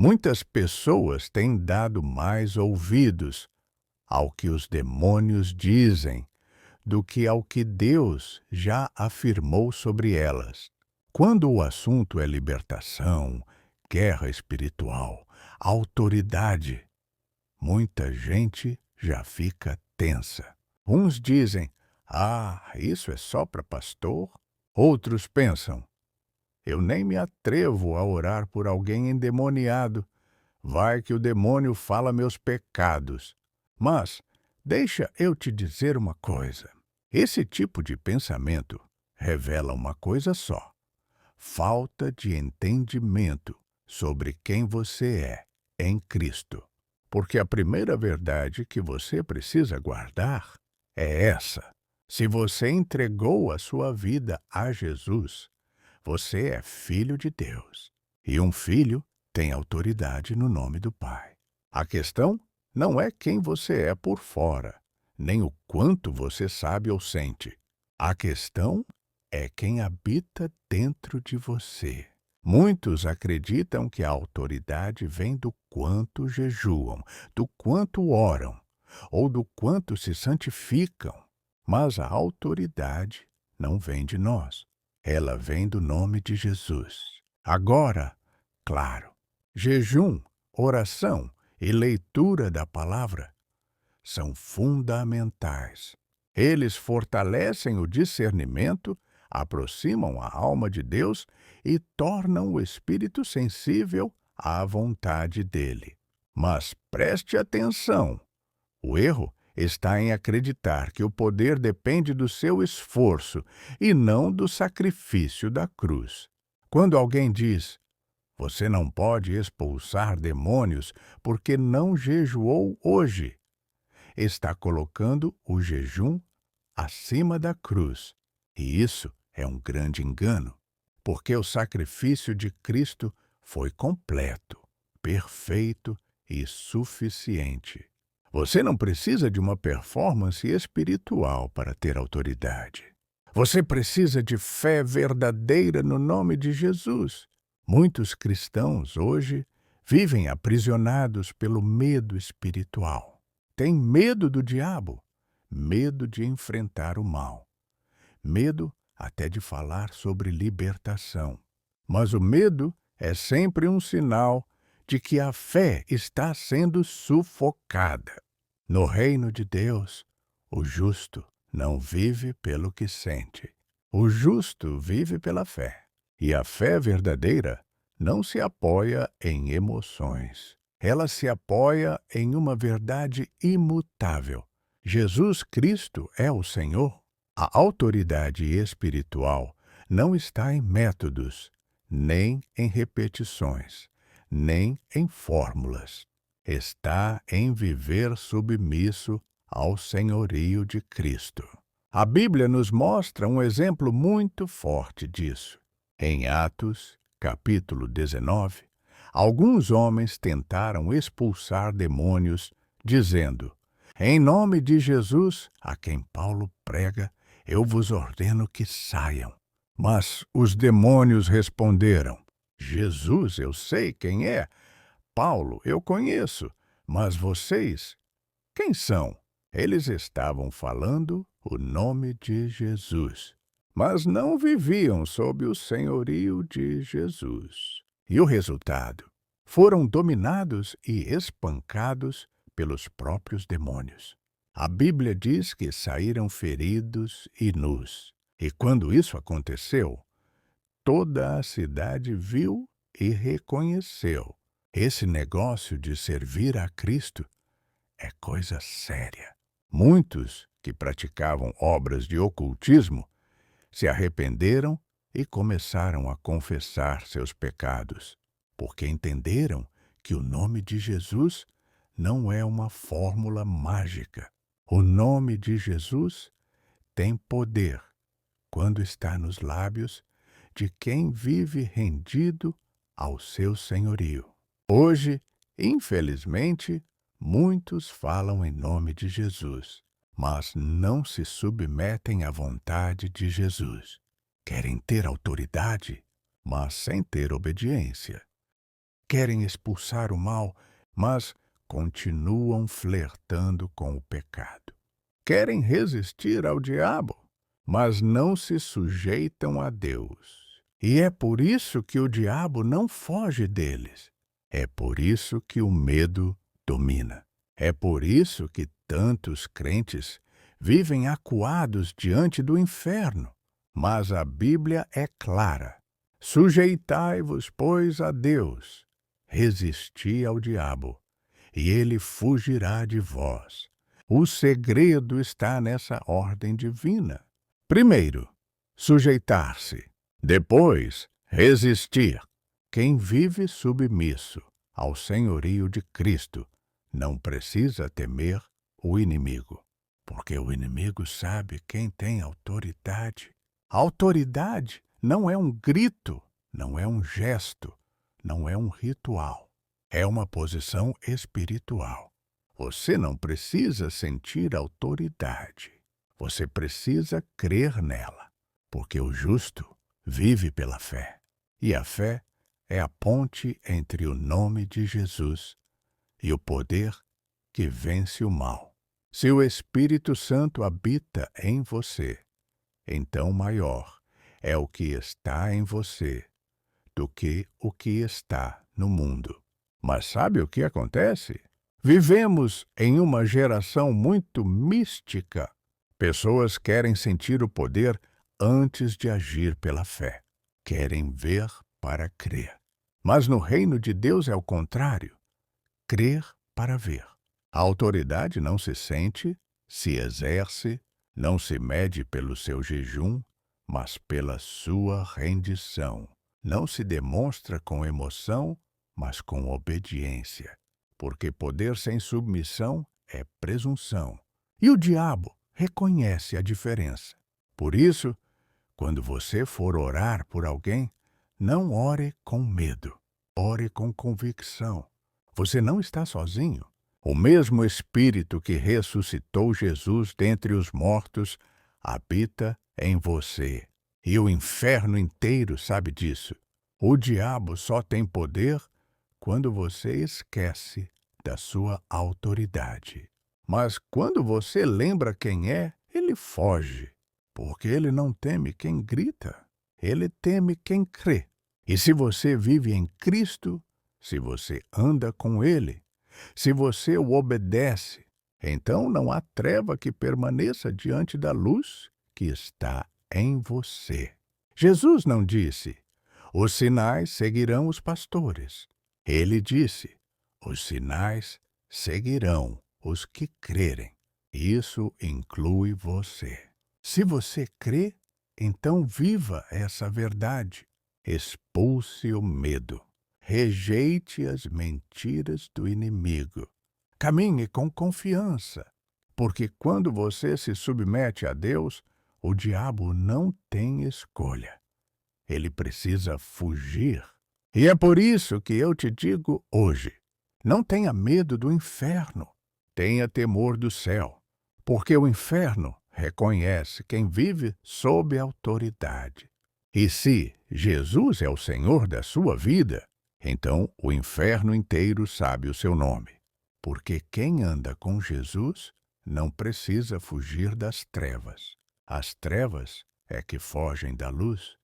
Muitas pessoas têm dado mais ouvidos ao que os demônios dizem do que ao que Deus já afirmou sobre elas. Quando o assunto é libertação, guerra espiritual, autoridade, muita gente já fica tensa. Uns dizem: "Ah, isso é só para pastor." Outros pensam: "Eu nem me atrevo a orar por alguém endemoniado. Vai que o demônio fala meus pecados." Mas deixa eu te dizer uma coisa. Esse tipo de pensamento revela uma coisa só: falta de entendimento sobre quem você é em Cristo. Porque a primeira verdade que você precisa guardar é essa: se você entregou a sua vida a Jesus, você é filho de Deus. E um filho tem autoridade no nome do Pai. A questão não é quem você é por fora, nem o quanto você sabe ou sente. A questão é quem habita dentro de você. Muitos acreditam que a autoridade vem do quanto jejuam, do quanto oram, ou do quanto se santificam. Mas a autoridade não vem de nós. Ela vem do nome de Jesus. Agora, claro, jejum, oração e leitura da palavra são fundamentais. Eles fortalecem o discernimento, aproximam a alma de Deus e tornam o espírito sensível à vontade dele. Mas preste atenção: o erro está em acreditar que o poder depende do seu esforço e não do sacrifício da cruz. Quando alguém diz: "Você não pode expulsar demônios porque não jejuou hoje", está colocando o jejum acima da cruz. E isso é um grande engano, porque o sacrifício de Cristo foi completo, perfeito e suficiente. Você não precisa de uma performance espiritual para ter autoridade. Você precisa de fé verdadeira no nome de Jesus. Muitos cristãos hoje vivem aprisionados pelo medo espiritual. Têm medo do diabo, medo de enfrentar o mal, medo até de falar sobre libertação. Mas o medo é sempre um sinal de que a fé está sendo sufocada. No reino de Deus, o justo não vive pelo que sente. O justo vive pela fé. E a fé verdadeira não se apoia em emoções. Ela se apoia em uma verdade imutável. Jesus Cristo é o Senhor. A autoridade espiritual não está em métodos, nem em repetições, nem em fórmulas. Está em viver submisso ao senhorio de Cristo. A Bíblia nos mostra um exemplo muito forte disso. Em Atos, capítulo 19, alguns homens tentaram expulsar demônios, dizendo: "Em nome de Jesus, a quem Paulo prega, eu vos ordeno que saiam." Mas os demônios responderam: "Jesus, eu sei quem é. Paulo, eu conheço. Mas vocês, quem são?" Eles estavam falando o nome de Jesus, mas não viviam sob o senhorio de Jesus. E o resultado? Foram dominados e espancados pelos próprios demônios. A Bíblia diz que saíram feridos e nus. E quando isso aconteceu, toda a cidade viu e reconheceu. Esse negócio de servir a Cristo é coisa séria. Muitos que praticavam obras de ocultismo se arrependeram e começaram a confessar seus pecados, porque entenderam que o nome de Jesus não é uma fórmula mágica. O nome de Jesus tem poder quando está nos lábios de quem vive rendido ao seu senhorio. Hoje, infelizmente, muitos falam em nome de Jesus, mas não se submetem à vontade de Jesus. Querem ter autoridade, mas sem ter obediência. querem expulsar o mal, mas continuam flertando com o pecado. Querem resistir ao diabo, mas não se sujeitam a Deus. E é por isso que o diabo não foge deles. É por isso que o medo domina. É por isso que tantos crentes vivem acuados diante do inferno. Mas a Bíblia é clara. Sujeitai-vos, pois, a Deus. Resisti ao diabo, e ele fugirá de vós. O segredo está nessa ordem divina. Primeiro, sujeitar-se. Depois, resistir. Quem vive submisso ao senhorio de Cristo não precisa temer o inimigo, porque o inimigo sabe quem tem autoridade. A autoridade não é um grito, não é um gesto, não é um ritual. É uma posição espiritual. Você não precisa sentir autoridade. Você precisa crer nela, porque o justo vive pela fé. E a fé é a ponte entre o nome de Jesus e o poder que vence o mal. Se o Espírito Santo habita em você, então maior é o que está em você do que o que está no mundo. Mas sabe o que acontece? Vivemos em uma geração muito mística. Pessoas querem sentir o poder antes de agir pela fé. Querem ver para crer. Mas no reino de Deus é o contrário. Crer para ver. A autoridade não se sente, se exerce, não se mede pelo seu jejum, mas pela sua rendição. Não se demonstra com emoção, mas com obediência. Porque poder sem submissão é presunção. E o diabo reconhece a diferença. Por isso, quando você for orar por alguém, não ore com medo. Ore com convicção. Você não está sozinho. O mesmo Espírito que ressuscitou Jesus dentre os mortos habita em você. E o inferno inteiro sabe disso. O diabo só tem poder quando você esquece da sua autoridade. Mas quando você lembra quem é, ele foge, porque ele não teme quem grita, ele teme quem crê. E se você vive em Cristo, se você anda com ele, se você o obedece, então não há treva que permaneça diante da luz que está em você. Jesus não disse: os sinais seguirão os pastores. Ele disse: os sinais seguirão os que crerem. Isso inclui você. Se você crê, então viva essa verdade. Expulse o medo. Rejeite as mentiras do inimigo. Caminhe com confiança, porque quando você se submete a Deus, o diabo não tem escolha. Ele precisa fugir. E é por isso que eu te digo hoje, não tenha medo do inferno, tenha temor do céu, porque o inferno reconhece quem vive sob autoridade. E se Jesus é o Senhor da sua vida, então o inferno inteiro sabe o seu nome, porque quem anda com Jesus não precisa fugir das trevas. As trevas é que fogem da luz.